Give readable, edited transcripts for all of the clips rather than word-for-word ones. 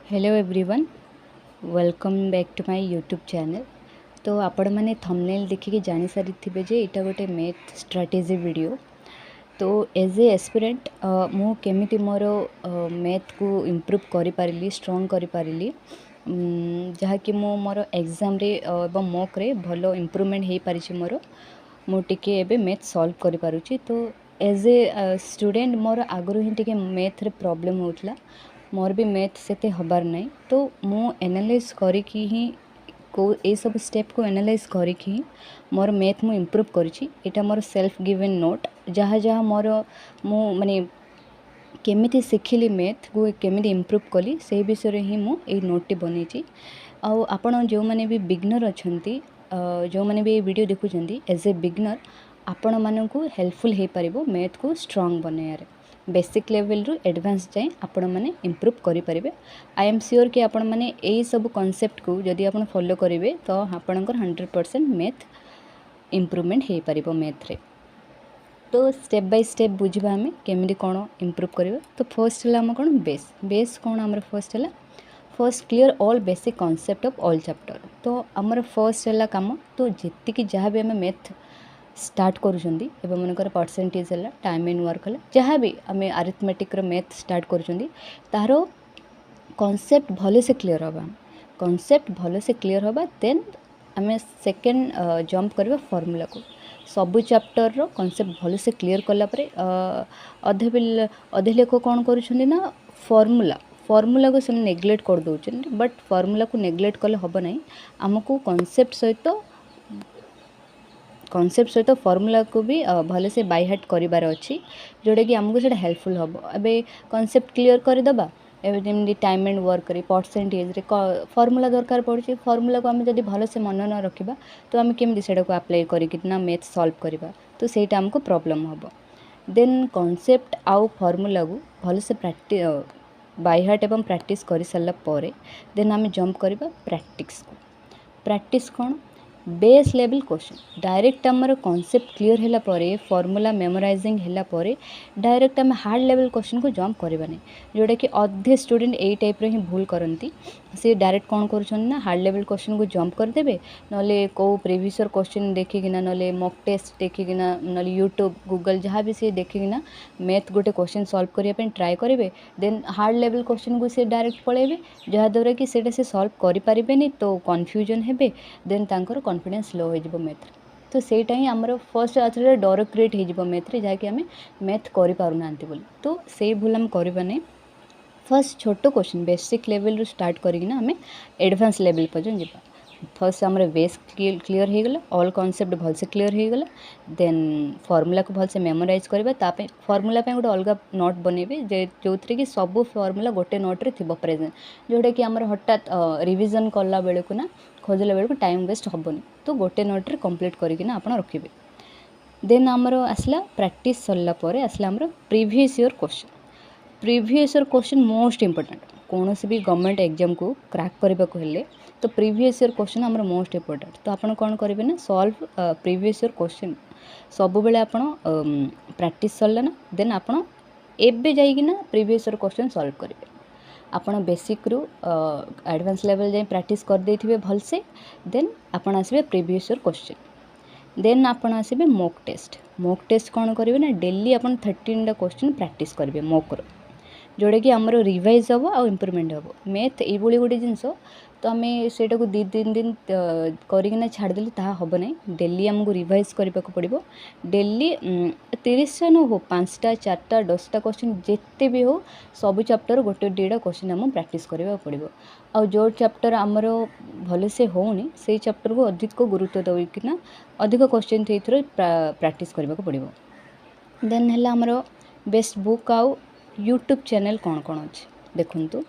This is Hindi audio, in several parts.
Hello everyone, welcome back to my YouTube channel. तो आपण मैंने थंबनेल देखिए जानी सारी थे जे इटा गोटे मैथ स्ट्राटेजी वीडियो। तो एज ए एस्पिरेंट मु केमिति मोर मैथ को इम्प्रूव करि पारिली, स्ट्रॉन्ग करि पारिली, जहाँकि मो मोर एग्जाम रे एवं मॉक रे भलो इम्प्रूवमेंट हो पारिछि मोर। मु टिके एबे मैथ सॉल्व करि पारुछि। तो एज ए स्टूडेंट मोर आगुरु ही टिके मैथ रे प्रॉब्लम होउतला, मोर भी मैथ सेते हबार नहीं। तो मु एनालाइज करिकी ही को ए सब स्टेप को एनालाइज करिकी ही मोर मैथ मु इम्प्रूव करिछि। एटा मोर सेल्फ गिवन नोट, जहाँ जहाँ मोर मु माने केमिति शिखिली मैथ को केमिति इम्प्रूव कली से विषय ही मु ए नोट बनी। आउ आपण जो माने भी बिगनर अछंती, जो माने भी वीडियो देखुचंती, एज ए बिगनर आपण मानकु हेल्पफुल हे परिबो मैथ को स्ट्रॉन्ग बनायारे। बेसिक लेवल रु एडवांस जाए आपण माने इम्प्रूव करि परिबे। आई एम श्योर कि आपण माने एई सब कांसेप्ट को जदि आपण फॉलो करिवे तो आपणकर 100% मैथ इम्प्रूवमेंट हे परिबो मैथ रे। तो स्टेप बाय स्टेप बुझिबा हमें केमिति कोन इम्प्रूव करिवे। तो फर्स्ट हला हम कोन बेस कोन हमर फर्स्ट हला first clear all basic concept of all chapter. तो हमर फर्स्ट हला काम, तो जेति कि जहाँ भी हमें मैथ स्टार्ट करुँगी एवं मनकर परसेंटेज है, टाइम एंड वर्क है, जहाँ भी आम अरिथमेटिक मैथ स्टार्ट करुँगी तार कॉन्सेप्ट भले से क्लियर हवा, कॉन्सेप्ट भले से क्लियर हवा। देन आम सेकेंड जंप करवा फॉर्मूला को। सबु चैप्टर रो कॉन्सेप्ट भले से क्लियर कलापर अधे लोक कौन करुँना फॉर्मूला को से नेग्लेक्ट कर दौरान, बट फॉर्मूला को नेग्लेक्ट कले हम ना। आमको कॉन्सेप्ट सहित फॉर्मूला को भी भले से बाय हार्ट करिबार अछि, जोटा कि आमको से हेल्पफुल हम। एबे कॉन्सेप्ट क्लियर करदेबा, एबे जमी टाइम एंड वर्क रे परसेंटेज रे फॉर्मूला दरकार पड़े। फॉर्मूला को आम जब भल से मन न रखा तो आम केमती से अप्लाई करना मैथ सॉल्व करवा, तो सेटा आमको प्रॉब्लम हम। देन कॉन्सेप्ट आउ फॉर्मूला को भल से बाय हार्ट एवं प्रैक्टिस कर सारा पर देन आम जंप करवा प्रैक्टिस को। प्रैक्टिस कौन बेस लेवल क्वेश्चन डायरेक्ट आमर कॉन्सेप्ट क्लियर है परे, फॉर्मूला मेमोराइजिंग है डायरेक्ट आम हार्ड लेवल क्वेश्चन को जंप करवानी, जोटा कि अधे स्टूडेंट यही टाइप ही भूल करती। सी डायरेक्ट कौन कर हार्ड लेवल क्वेश्चन को जंप करदे, ना कौ प्रीवियस क्वेश्चन देखिकिना, ना मॉक टेस्ट देखिकिना, ना यूट्यूब गूगल जहाँ भी सी देखिकिना मैथ गोटे क्वेश्चन सॉल्व करने ट्राए करेंगे। देन हार्ड लेवल क्वेश्चन को सी डायरेक्ट पलैबे, जहाँद्वारा कि से सॉल्व करें तो कन्फ्यूजन हेबे। देन तांकर कॉन्फिडेंस लो हो मैथ। तो सेटा ही आमर फर्स्ट आथरे डर क्रिएट हो मैथ रे, जहाँकि आम मैथ कर पारना बोली। तो से भूल आम करवा नहीं। फर्स्ट छोटो क्वेश्चन बेसिक लेवल रू स्टार्ट करना आम एडवांस लेवल पर्यटन जावा। फर्स्ट आम बेस क्लियर हो गला, ऑल कॉन्सेप्ट भल से क्लियर हो गला। देन फॉर्मूला को भल से मेमोराइज करवा। फॉर्मूला गोटे अलग नोट बनइबे जो थी कि सब फॉर्मूला गोटे नोट रे थी प्रेजेंट, जोटा कि आम हठात रिविजन कला बेलू ना खोजला बेलू टाइम वेस्ट हेनी। तो गोटे नोट रे कंप्लीट करके आप रखिए। देन आमर आसला प्रैक्टिस सरला पर आसला आमर previous year question. Previous year question most important. कौन सी भी गवर्नमेंट एग्जाम को क्रैक करने को हेले तो प्रीवियस ईयर क्वेश्चन आमर मोस्ट इंपोर्टेंट। तो आपन कौन करेंगे ना सॉल्व प्रीवियस ईयर क्वेश्चन सब बेले आप प्रैक्टिस सरला ना, देन आप एबे जाइकिना प्रीवियस ईयर क्वेश्चन सॉल्व करेंगे। आपण बेसिक रु एडवांस लेवल जाए प्रैक्टिस कर देथिबे भल से। देन आपण आसबे प्रीवियस ईयर क्वेश्चन, देन आपण आसबे मॉक टेस्ट। मॉक टेस्ट कौन करेंगे ना डेली आपण 13 क्वेश्चन प्रैक्टिस करेंगे मॉक रो, जोड़ा कि आमर रिवाइज हम आ इम्प्रूवमेंट हम मैथ ये गोटे जिनस। तो आम से दी तीन दिन करना छाड़देली ता हम ना, डेली आमको रिवाइज करने को पड़ो। डेली 30टा न हो 5टा 4टा 10टा क्वेश्चन जिते भी हो सब चैप्टर गोटे 2टा क्वेश्चन आम प्रैक्टिस करने पड़ो। आ जो चैप्टर आमर भल से होनी से चैप्टर को अधिक गुरुत्व देना अधिक क्वेश्चन से प्रैक्टिस करने को पड़ो। देन है आमर बेस्ट बुक आउ यूट्यूब चैनल कौन कौन अच्छे देखु।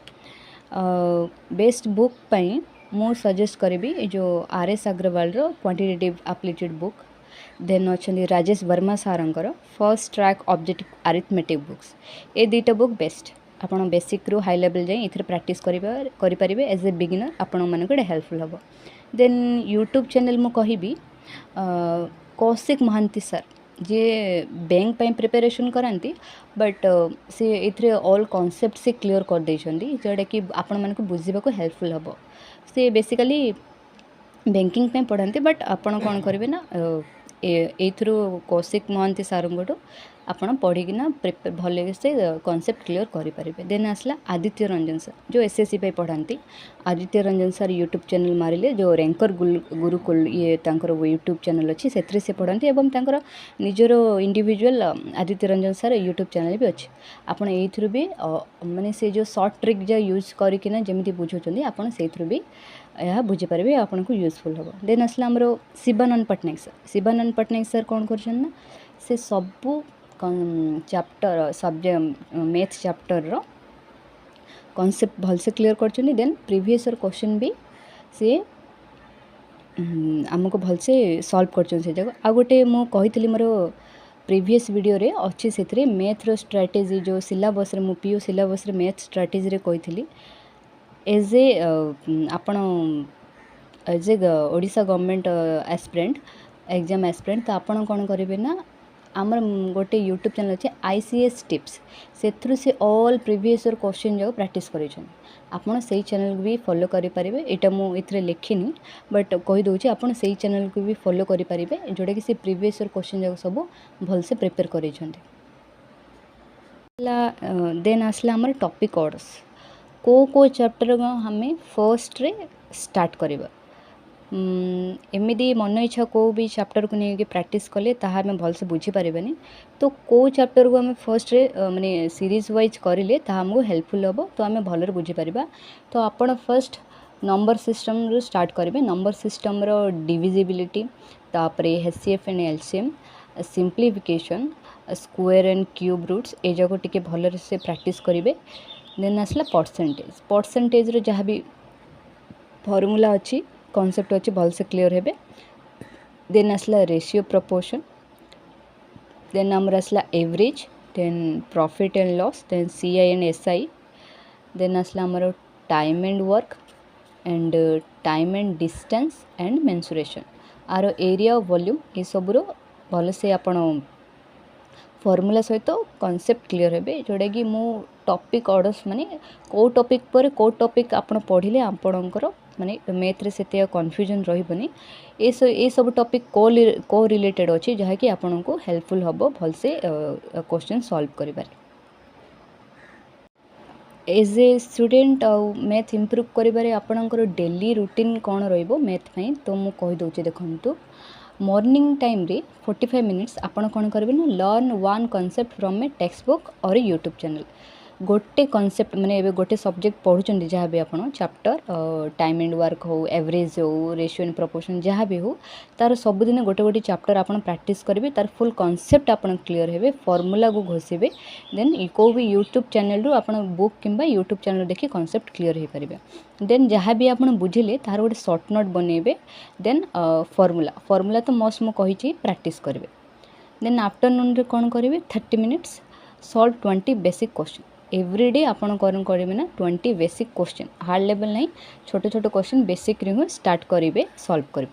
बेस्ट बुक पाई मु सजेस्ट करी जो RS अग्रवाल रो क्वांटिटेटिव एप्टीट्यूड बुक। देन अच्छा राजेश वर्मा सारंकर first track objective arithmetic books. ये दुईटा बुक बेस्ट। आपन बेसिक रू हाई लेवल जाए इथे प्रैक्टिस करें एज ए बिगिनर आपण मानक हेल्पफुल हम। देन यूट्यूब चैनल मु कहिबी कौशिक महांती सर, जे बैंक ପାଇଁ प्रिपरेशन करांती बट से एथिरे ऑल कॉन्सेप्ट से क्लियर कर देइछंदी जोटा कि आपण मानक बुझिबाको हेल्पफुल हबो। से बेसिकली बैंकिंग पे पढ़ाती बट आपण कौन करेंगे ना एथरू कौशिक महांती सारंगठू आपण पढ़ीकिना प्रिपेयर भले से कॉन्सेप्ट क्लियर करेंगे। देन आसला आदित्य रंजन सर जो एसएससी पे पढ़ाती। Aditya Ranjan sir YouTube channel मारिले जो रैंकर गुरुकुल ये तांकर यूट्यूब चैनल अच्छी से पढ़ाती एवं तांकर निजर individual Aditya Ranjan sir YouTube channel भी अच्छी। आपण एथरू भी माने से जो शॉर्ट ट्रिक जा यूज करकिना जमी बुझाऊँ आपण से भी यह बुझीपारे आपन को यूजफुल हम। देन आसला आमर शिवानंद पट्टनायक सर। शिवानंद पट्टनायक सर कौन कर से सबू चैप्टर सब्जेक्ट मैथ चैप्टर रो कॉन्सेप्ट भलसे क्लियर कर। देन प्रीवियस क्वेश्चन भी सी आमको भलसे सॉल्व कर जगह आ गोटे मुझे मोर प्रीवियस वीडियो रे अच्छी से मैथ रो स्ट्रैटेजी जो सिलेबस रे मु पीयू सिलेबस रे मैथ स्ट्रैटेजी रे कही एज ए आपण as a Odisha government aspirant exam aspirant तो आपण कौन करेंगे ना आमर गोटे यूट्यूब चैनल अच्छे आईसीएस टिप्स से ऑल प्रीवियस क्वेश्चन जो प्रैक्टिस कर आपड़ से चैनल को भी फॉलो करेंगे। यहाँ मुझे लिखिनी बट कहीदे आपड़ से चैनल को भी फॉलो करेंगे जोटा कि से प्रीवियस क्वेश्चन जो सब भलसे प्रिपेयर कर। देन आसला आमर टॉपिक ऑर्डर्स को चैप्टर हमें फर्स्ट रे स्टार्ट करवा एमती मन इच्छा को भी चैप्टर को लेकिन प्रैक्टिस कले ताहा हमें भलसे बुझीपारे। तो को चैप्टर को हमें फर्स्ट रे माने सीरीज वाइज करें ताहा हमको हेल्पफुल हम तो आम भलर बुझीपार। तो आपण फर्स्ट नंबर सिस्टम रो स्टार्ट करेंगे। नंबर सिस्टम रो डिविजिबिलिटी तापरे HCF and LCM simplification square and cube roots ए जगह टिके भलर से प्रैक्टिस करेंगे। देन आसला परसेंटेज रो जहाँ भी फॉर्मूला अच्छी कॉन्सेप्ट अच्छी भलसे क्लियर हेबे। देन आसला रेशियो प्रपोर्शन देन आमर आसला average then profit and loss then CI and SI then आसला आमर time and work and time and distance and mensuration आर एरिया वॉल्यूम ये सबूर भलसे आपण फॉर्मूला सहित कॉन्सेप्ट क्लियर हेबे जोटा कि मु टॉपिक ऑर्डर्स माने को टॉपिक पर को टॉपिक आपण पढ़िले आपणकर माने मैथ रे सेते कन्फ्यूजन रहिबनी। ए सब टॉपिक को रिलेटेड अच्छी जहाँ कि आपन को हेल्पफुल हम भलसे क्वेश्चन सॉल्व करिबार। As a student math improve करिबारे आपणकर डेली रूटीन कौन रहिबो मैथ पई तो मु कहि दउची देखंतु मॉर्निंग टाइम रे 45 मिनिट्स आपण कौन करेंगे ना learn one concept from A text book और यूट्यूब चैनल गोटे कॉन्सेप्ट माने एबे गोटे सब्जेक्ट पढ़ुचंदी जहाँ भी आपण चैप्टर टाइम एंड वर्क हो एवरेज हो रेशियो एंड प्रोपोर्शन जहाँ भी हो तार सबुदिन गोटे गोटे चैप्टर आपण प्रैक्टिस करेंगे तार फुल कॉन्सेप्ट आपण क्लियर हेबे फॉर्मूला को घोषिबे। देन को भी यूट्यूब चैनल रु आपण बुक किंबा यूट्यूब चैनल देखि कॉन्सेप्ट क्लियर हो पारे। देन जहाँ भी आपण बुझिले तार गोटे शॉर्ट नोट बनइबे। देन फॉर्मूला तो मस्ट मु कहिछि प्रैक्टिस करेंगे। देन आफ्टरनून रे कौन करेंगे 30 minutes solve 20 basic question everyday आपण करेंगे ना 20 बेसिक क्वेश्चन हार्ड लेवल नहीं छोटे छोटे क्वेश्चन बेसिक रे स्टार्ट करेंगे सॉल्व कर।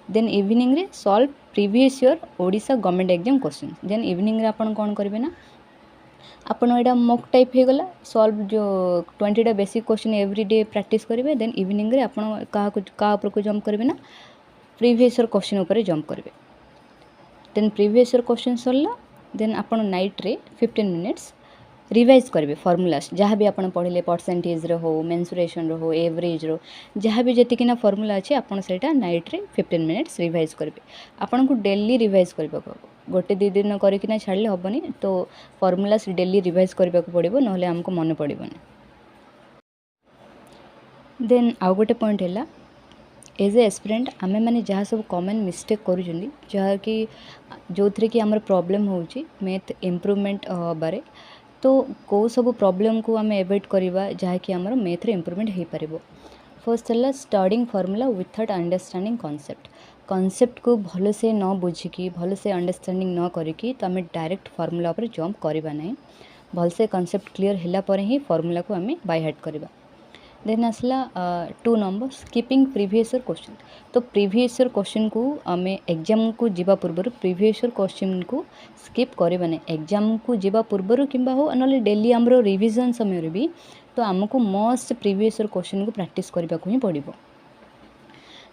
देन इवनिंग रे solve previous year Odisha government exam question. Then evening रे आपण कौन करेंगे ना आपण एटा मॉक टाइप हो गला सॉल्व जो 20टा बेसिक क्वेश्चन एवरीडे प्रैक्टिस करेंगे। देन इवनिंग रे आपण का ऊपर को जंप करेंगे ना प्रीवियस ईयर क्वेश्चन ऊपर जंप करेंगे। देन प्रीवियस ईयर क्वेश्चन सरला देन आपण नाइट रे 15 मिनिट्स रिवाइज करेंगे फॉर्मूलास जहाँ भी आप पढ़ले परसेंटेज रो हो मेंसुरेशन रो हो एवरेज रो जहाँ भी जीकिना फॉर्मूला अच्छे आपन सेटा नाइट रे 15 मिनिट्स रिवाइज करेंगे। आपन को डेली रिवाइज करबा गोटे दी दिन करकिना छाड़ले हेबनी तो फॉर्मूलास डेली रिवाइज करबा को पड़िबो नहले हमको मन पड़िबोनी। देन आउ गोटे पॉइंट है एज ए एस्पिरेंट आमे माने जहाँ सब कॉमन मिस्टेक करूछंदी जहाँ कि जो थरे कि हमर प्रॉब्लम होउची मैथ इम्प्रूवमेंट बारे तो कौ सब प्रॉब्लम को आम एवॉइड करवा जहाँकि आमर मैथ रे इम्प्रूवमेंट हो पार। फर्स्ट है studying formula without understanding concept को भल से न बुझिकी भल से अंडरस्टैंडिंग न करिकी तो आम डायरेक्ट फॉर्मूला पर जंप करवा नहीं भल से कॉन्सेप्ट क्लियर होला पर ही फॉर्मूला को आम बाय हार्ट करवा। देन आसला 2 number skipping previous year question. तो प्रीवियस ईयर क्वेश्चन को आम एग्जाम को जीवा पूर्व प्रीवियस ईयर क्वेश्चन को स्किप करबा नहीं। एग्जाम को जीवा पूर्व किंबा हो न डेली आमर रिविजन समय भी तो आमको मस्ट प्रीवियस ईयर क्वेश्चन को प्रैक्टिस करने को ही पड़ो।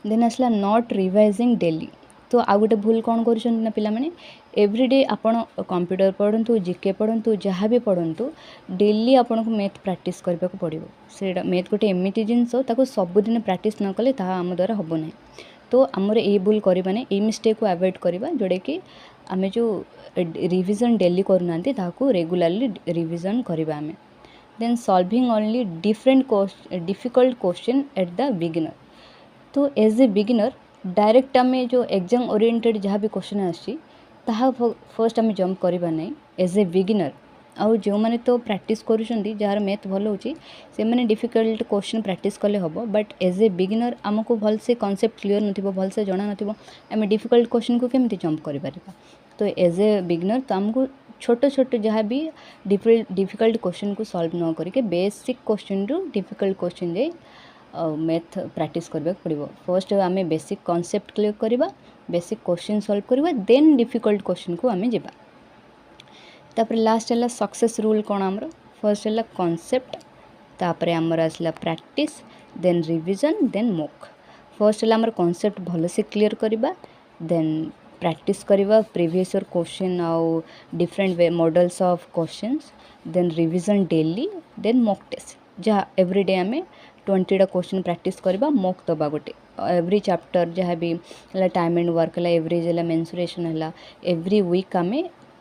देन आसला नॉट रिवाइजिंग डेली। तो आ गोटे भूल कौन कर पिलाने एवरीडे आपण कंप्यूटर पढ़ु जीके पढ़ु जहाँ भी पढ़ु डेली आपन को मैथ प्रैक्टिस करने को पड़ो। से मैथ गोटे एमती जिनस सबुदिन प्रैक्टिस न कले आम द्वारा हम ना। तो आमर ये भूल करवा नहीं, ये मिस्टेक को अवॉइड करवा जोड़ा कि आम जो रिविजन डेली करना रेगुलारली रिविजन करवा आम। Then solving only difficult question at the beginner. तो एज ए बिगिनर डायरेक्ट आम जो एग्जाम ओरिएंटेड जहाँ भी क्वेश्चन आसी फर्स्ट आम जंप करवा नहीं। एज ए बिगिनर आउ जो मैंने तो प्रैक्टिस करुँच जार मैथ भल हो से डिफिकल्ट क्वेश्चन प्रैक्टिस कले हम। बट एज ए बिगिनर आमको भल से कॉन्सेप्ट क्लियर न भल से जना न आम डिफिकल्ट क्वेश्चन को केमती जंप कर। तो एज ए बिगिनर तो आमको छोट छोट जहाँ भी डिफिकल्ट क्वेश्चन को सॉल्व न करके बेसिक क्वेश्चन रु डिफिकल्ट क्वेश्चन जाए मैथ प्रैक्टिस करबा पड़ो। फर्स्ट आम बेसिक कॉन्सेप्ट क्लियर करवा, बेसिक क्वेश्चन सॉल्व करवा, देन डिफिकल्ट क्वेश्चन को आम जावा। तापर लास्ट है सक्सेस रूल कौन आमर फर्स्ट है कॉन्सेप्ट, तापर आमर आसला practice, then revision, then mock. First है आमर कॉन्सेप्ट भल से क्लियर करवा, देन प्रैक्टिस करवा प्रीवियस ईयर क्वेश्चन आउ different way models of questions, then revision daily, then mock test जहाँ एवरीडे आम 20टा क्वेश्चन प्रैक्टिस करवा। मॉक दबा गोटे एवरी चैप्टर जहाँ भी टाइम एंड वर्क है, एवरेज है, मेंसुरेशन है, एवरी वीक आम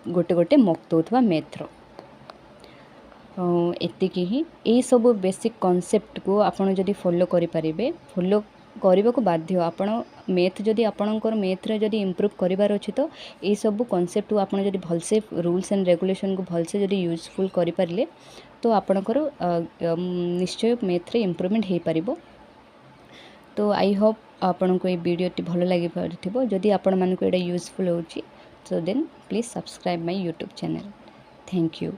गोटे गोटे मॉक दौथवा मैथ्र। एतिकी ही यही सब बेसिक कॉन्सेप्ट को आपन जदि फॉलो करें फॉलो करने को बाध्य। आपण मैथ जदि आपणकर मैथ्रे जदि इम्प्रूव करार अच्छे तो यही सब कॉन्सेप्ट को आपन जदि भलसे रूल्स एंड रेगुलेशन को भलसे जदि यूजफुल करें तो आपणकर निश्चय मैथ्रे इम्प्रूवमेंट हो पार। तो आई होप आपन को ये वीडियोटी भल लगी पारिथिबो। जदि आपण मानक एटा यूजफुल होची so then please subscribe my YouTube channel. Thank you.